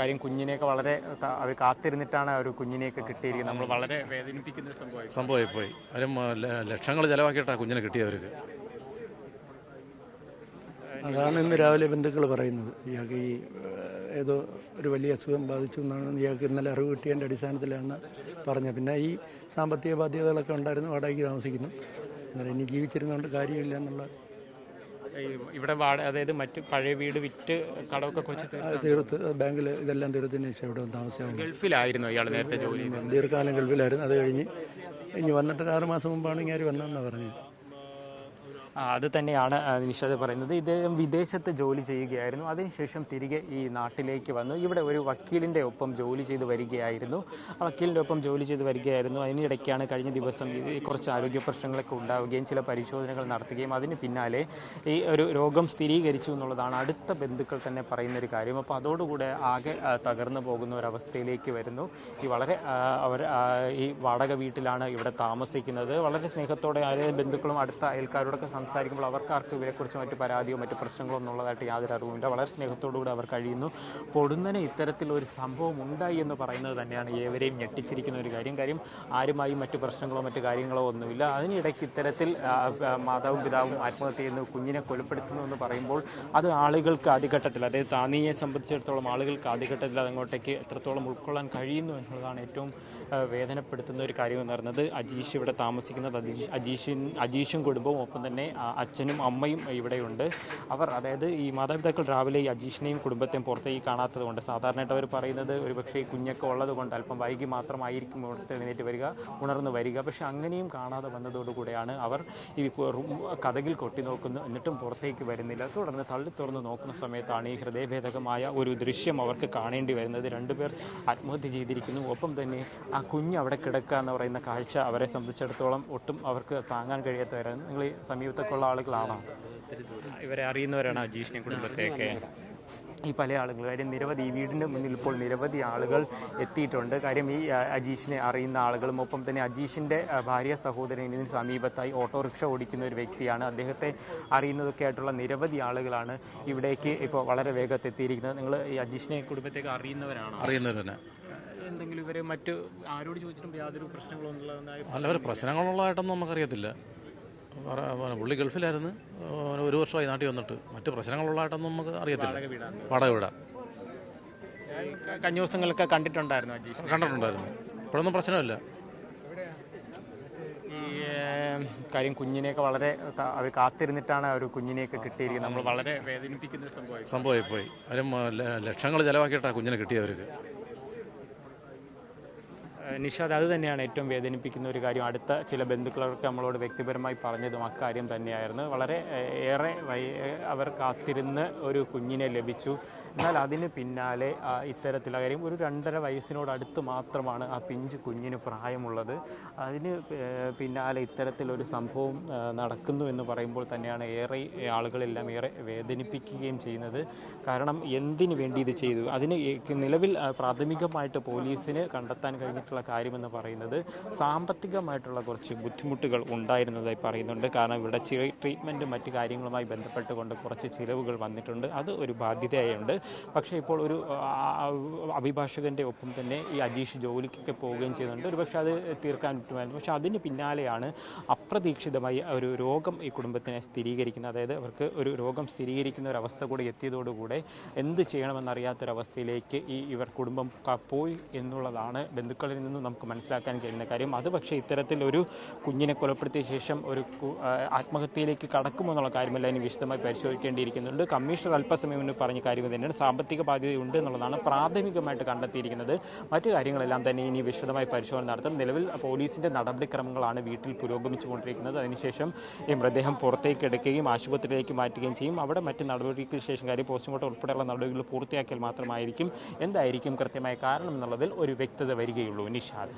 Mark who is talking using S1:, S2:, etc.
S1: കാര്യം കുഞ്ഞിനെയൊക്കെ വളരെ അവർ കാത്തിരുന്നിട്ടാണ് ഒരു കുഞ്ഞിനെയൊക്കെ കിട്ടിയിരിക്കുന്നത്. നമ്മൾ വളരെ വേദനിപ്പിക്കുന്ന ഒരു
S2: സംഭവമായി പോയി. അവരും ലക്ഷങ്ങൾ ചെലവാക്കിയിട്ടാണ് കുഞ്ഞിനെ കിട്ടിയവർക്ക്.
S3: അതാണ് ഇന്ന് രാവിലെ ബന്ധുക്കൾ പറയുന്നത്. ഇയാൾക്ക് ഏതോ ഒരു വലിയ അസുഖം ബാധിച്ചു എന്നാണ് ഇയാൾക്ക് ഇന്നലെ അറിവ് കിട്ടിയതിൻ്റെ അടിസ്ഥാനത്തിലാണ് പറഞ്ഞത്. പിന്നെ ഈ സാമ്പത്തിക ബാധ്യതകളൊക്കെ ഉണ്ടായിരുന്നു, വാടകയ്ക്ക് താമസിക്കുന്നു. അന്നേരം ഇനി ജീവിച്ചിരുന്നുകൊണ്ട് കാര്യമില്ല എന്നുള്ള
S1: ഇവിടെ അതായത് മറ്റ് പഴയ വീട് വിറ്റ് കടമൊക്കെ കുറച്ച്
S3: തീർത്ത് ബാങ്കിൽ ഇതെല്ലാം തീർത്തതിന് ശേഷം ഇവിടെ താമസിച്ചാണ്.
S1: ഗൾഫിലായിരുന്നു ഇയാൾ നേരത്തെ ജോലി,
S3: ദീർഘകാലം ഗൾഫിലായിരുന്നു. അത് കഴിഞ്ഞ് ഇനി വന്നിട്ട് 6 മാസം മുമ്പാണ് ഇങ്ങനെ വന്നതെന്നാണ് പറഞ്ഞത്.
S1: അത് തന്നെയാണ് നിഷാദ് പറയുന്നത്. ഇദ്ദേഹം വിദേശത്ത് ജോലി ചെയ്യുകയായിരുന്നു. അതിനുശേഷം തിരികെ ഈ നാട്ടിലേക്ക് വന്നു. ഇവിടെ ഒരു വക്കീലിൻ്റെ ഒപ്പം ജോലി ചെയ്ത് വരികയായിരുന്നു. അതിനിടയ്ക്കാണ് കഴിഞ്ഞ ദിവസം കുറച്ച് ആരോഗ്യ പ്രശ്നങ്ങളൊക്കെ ഉണ്ടാവുകയും ചില പരിശോധനകൾ നടത്തുകയും അതിന് പിന്നാലെ ഈ ഒരു രോഗം സ്ഥിരീകരിച്ചു എന്നുള്ളതാണ് അടുത്ത ബന്ധുക്കൾ തന്നെ പറയുന്നൊരു കാര്യം. അപ്പോൾ അതോടുകൂടെ ആകെ തകർന്നു പോകുന്ന ഒരവസ്ഥയിലേക്ക് വരുന്നു. അവർ ഈ വാടക വീട്ടിലാണ് ഇവിടെ താമസിക്കുന്നത്. വളരെ സ്നേഹത്തോടെ ബന്ധുക്കളും അടുത്ത അയൽക്കാരോടൊക്കെ സംസാരിക്കുമ്പോൾ അവർക്കാർക്ക് ഇവരെക്കുറിച്ച് മറ്റ് പരാതിയോ മറ്റ് പ്രശ്നങ്ങളോ എന്നുള്ളതായിട്ട് യാതൊരു അറിവുമില്ല. വളരെ സ്നേഹത്തോടുകൂടി അവർ കഴിയുന്നു. പൊടുന്നനെ ഇത്തരത്തിലൊരു സംഭവം ഉണ്ടായി എന്ന് പറയുന്നത് തന്നെയാണ് ഏവരെയും ഞെട്ടിച്ചിരിക്കുന്ന ഒരു കാര്യം. ആരുമായും മറ്റ് പ്രശ്നങ്ങളോ മറ്റ് കാര്യങ്ങളോ ഒന്നുമില്ല. അതിനിടയ്ക്ക് ഇത്തരത്തിൽ മാതാവും പിതാവും ആത്മഹത്യ ചെയ്യുന്നു, കുഞ്ഞിനെ കൊലപ്പെടുത്തുന്നു എന്ന് പറയുമ്പോൾ അത് ആളുകൾക്ക് ആദ്യഘട്ടത്തിൽ, അതായത് താനിയെ സംബന്ധിച്ചിടത്തോളം ആളുകൾക്ക് ആദ്യഘട്ടത്തിൽ അതങ്ങോട്ടേക്ക് എത്രത്തോളം ഉൾക്കൊള്ളാൻ കഴിയുന്നു എന്നുള്ളതാണ് ഏറ്റവും വേദനപ്പെടുത്തുന്ന ഒരു കാര്യം എന്ന് പറയുന്നത്. അജീഷ് ഇവിടെ താമസിക്കുന്നത്, അജീഷും കുടുംബവും ഒപ്പം തന്നെ അച്ഛനും അമ്മയും ഇവിടെയുണ്ട്. അതായത് ഈ മാതാപിതാക്കൾ രാവിലെ ഈ അജീഷിനെയും കുടുംബത്തെയും പുറത്തേക്ക് കാണാത്തത് കൊണ്ട്, സാധാരണയായിട്ട് അവർ പറയുന്നത് ഒരുപക്ഷെ കുഞ്ഞൊക്കെ ഉള്ളത് കൊണ്ട് അല്പം വൈകി മാത്രമായിരിക്കും ഉണർന്ന് വരിക. പക്ഷെ അങ്ങനെയും കാണാതെ വന്നതോടുകൂടെയാണ് അവർ ഈ കതകിൽ കൊട്ടി നോക്കുന്നു, എന്നിട്ടും പുറത്തേക്ക് വരുന്നില്ല. തുടർന്ന് തള്ളി തുറന്ന് നോക്കുന്ന സമയത്താണ് ഈ ഹൃദയഭേദകമായ ഒരു ദൃശ്യം അവർക്ക് കാണേണ്ടി വരുന്നത്. 2 പേർ ആത്മഹത്യ ചെയ്തിരിക്കുന്നു. ഒപ്പം തന്നെ ആ കുഞ്ഞ് അവിടെ കിടക്കുക എന്ന് പറയുന്ന കാഴ്ച അവരെ സംബന്ധിച്ചിടത്തോളം ഒട്ടും അവർക്ക് താങ്ങാൻ കഴിയാത്തവരാണ്. നിങ്ങൾ ഈ സമീപത്തൊക്കെ ഉള്ള ആളുകളാണോ? ഇവരെ അറിയുന്നവരാണ് അജീഷിനെ കുടുംബത്തെയൊക്കെ? ഈ പല ആളുകൾ, കാര്യം നിരവധി, ഈ വീടിൻ്റെ മുന്നിൽ ഇപ്പോൾ നിരവധി ആളുകൾ എത്തിയിട്ടുണ്ട്. കാര്യം ഈ അജീഷിനെ അറിയുന്ന ആളുകളും ഒപ്പം തന്നെ അജീഷിൻ്റെ ഭാര്യ സഹോദരൻ ഇതിന് സമീപത്തായി ഓട്ടോറിക്ഷ ഓടിക്കുന്ന ഒരു വ്യക്തിയാണ്. അദ്ദേഹത്തെ അറിയുന്നതൊക്കെ ആയിട്ടുള്ള നിരവധി ആളുകളാണ് ഇവിടേക്ക് ഇപ്പോൾ വളരെ വേഗത്തിൽ എത്തിയിരിക്കുന്നത്. നിങ്ങൾ ഈ അജീഷിനെ കുടുംബത്തേക്ക് അറിയുന്നവരാണോ?
S2: അറിയുന്നവരന്നെ.
S1: എന്തെങ്കിലും ഇവരെ മറ്റ് ആരോട് ചോദിച്ചിട്ടും യാതൊരു
S2: പ്രശ്നങ്ങളുള്ളതായിട്ടൊന്നും നമുക്കറിയത്തില്ല. പുള്ളി ഗൾഫിലായിരുന്നു, 1 വർഷമായി നാട്ടിൽ വന്നിട്ട്. മറ്റ് പ്രശ്നങ്ങളുള്ളതായിട്ടൊന്നും നമുക്ക് അറിയത്തില്ല. വാടക വീടാ.
S1: കഴിഞ്ഞ ദിവസങ്ങളൊക്കെ കണ്ടിട്ടുണ്ടായിരുന്നു അജീഷ്?
S2: കണ്ടിട്ടുണ്ടായിരുന്നു. ഇപ്പോഴൊന്നും പ്രശ്നമില്ല.
S1: ഈ കാര്യം കുഞ്ഞിനെയൊക്കെ വളരെ അവർ കാത്തിരുന്നിട്ടാണ് ഒരു കുഞ്ഞിനെയൊക്കെ കിട്ടിയിരിക്കുന്നത്. നമ്മൾ വളരെ വേദനിപ്പിക്കുന്ന ഒരു
S2: സംഭവമായി പോയി. അവരും ലക്ഷങ്ങൾ ചെലവാക്കിയിട്ടാണ് കുഞ്ഞിനെ കിട്ടിയവർക്ക്.
S1: നിഷാദ്, അത് തന്നെയാണ് ഏറ്റവും വേദനിപ്പിക്കുന്ന ഒരു കാര്യം. അടുത്ത ചില ബന്ധുക്കളൊക്കെ നമ്മളോട് വ്യക്തിപരമായി പറഞ്ഞതും അക്കാര്യം തന്നെയായിരുന്നു. വളരെ ഏറെ അവർ കാത്തിരുന്ന് ഒരു കുഞ്ഞിനെ ലഭിച്ചു. എന്നാൽ അതിന് പിന്നാലെ ഇത്തരത്തിലുള്ള കാര്യം, ഒരു 2.5 വയസ്സിനോടടുത്ത് മാത്രമാണ് ആ പിഞ്ച് കുഞ്ഞിന് പ്രായമുള്ളത്. അതിന് പിന്നാലെ ഇത്തരത്തിലൊരു സംഭവം നടക്കുന്നു എന്ന് പറയുമ്പോൾ തന്നെയാണ് ഏറെ ആളുകളെല്ലാം ഏറെ വേദനിപ്പിക്കുകയും ചെയ്യുന്നത്. കാരണം എന്തിനു വേണ്ടി ഇത് ചെയ്തു? അതിന് നിലവിൽ പ്രാഥമികമായിട്ട് പോലീസിന് കണ്ടെത്താൻ കഴിഞ്ഞിട്ടുള്ള കാര്യമെന്ന് പറയുന്നത് സാമ്പത്തികമായിട്ടുള്ള കുറച്ച് ബുദ്ധിമുട്ടുകൾ ഉണ്ടായിരുന്നതായി പറയുന്നുണ്ട്. കാരണം ഇവിടെ ട്രീറ്റ്മെൻറ്റും മറ്റു കാര്യങ്ങളുമായി ബന്ധപ്പെട്ടുകൊണ്ട് കുറച്ച് ചിലവുകൾ വന്നിട്ടുണ്ട്. അത് ഒരു ബാധ്യതയായുണ്ട്. പക്ഷേ ഇപ്പോൾ ഒരു അഭിഭാഷകൻ്റെ ഒപ്പം തന്നെ ഈ അജീഷ് ജോലിക്കൊക്കെ പോവുകയും ചെയ്യുന്നുണ്ട്. ഒരുപക്ഷെ അത് തീർക്കാൻ പറ്റുമായിരുന്നു. പക്ഷേ അതിന് പിന്നാലെയാണ് അപ്രതീക്ഷിതമായി ഒരു രോഗം ഈ കുടുംബത്തിനെ സ്ഥിരീകരിക്കുന്നത്. അതായത് അവർക്ക് ഒരു രോഗം സ്ഥിരീകരിക്കുന്ന ഒരവസ്ഥ കൂടി എത്തിയതോടുകൂടെ എന്ത് ചെയ്യണമെന്നറിയാത്തൊരവസ്ഥയിലേക്ക് ഇവർ കുടുംബം പോയി എന്നുള്ളതാണ് ബന്ധുക്കളിൽ നിന്നും നമുക്ക് മനസ്സിലാക്കാൻ കഴിയുന്ന കാര്യം. അത് പക്ഷേ ഇത്തരത്തിലൊരു കുഞ്ഞിനെ കൊലപ്പെടുത്തിയ ശേഷം ഒരു ആത്മഹത്യയിലേക്ക് കടക്കുമെന്നുള്ള കാര്യമല്ല ഇനി വിശദമായി പരിശോധിക്കേണ്ടിയിരിക്കുന്നുണ്ട്. കമ്മീഷണർ അല്പസമയം മുന്നേ പറഞ്ഞ കാര്യം തന്നെയാണ്, സാമ്പത്തിക ബാധ്യതയുണ്ട് എന്നുള്ളതാണ് പ്രാഥമികമായിട്ട് കണ്ടെത്തിയിരിക്കുന്നത്. മറ്റു കാര്യങ്ങളെല്ലാം തന്നെ ഇനി വിശദമായി പരിശോധന നടത്തും. നിലവിൽ പോലീസിൻ്റെ നടപടിക്രമങ്ങളാണ് വീട്ടിൽ പുരോഗമിച്ചുകൊണ്ടിരിക്കുന്നത്. അതിനുശേഷം ഈ മൃതദേഹം പുറത്തേക്ക് എടുക്കുകയും ആശുപത്രിയിലേക്ക് മാറ്റുകയും ചെയ്യും. അവിടെ മറ്റ് നടപടികൾക്ക് ശേഷം കാര്യം പോസ്റ്റ്മോർട്ടം ഉൾപ്പെടെയുള്ള നടപടികൾ പൂർത്തിയാക്കിയാൽ മാത്രമായിരിക്കും എന്തായിരിക്കും കൃത്യമായ കാരണം എന്നുള്ളതിൽ ഒരു വ്യക്തത വരികയുള്ളൂ. നിഷാദ്.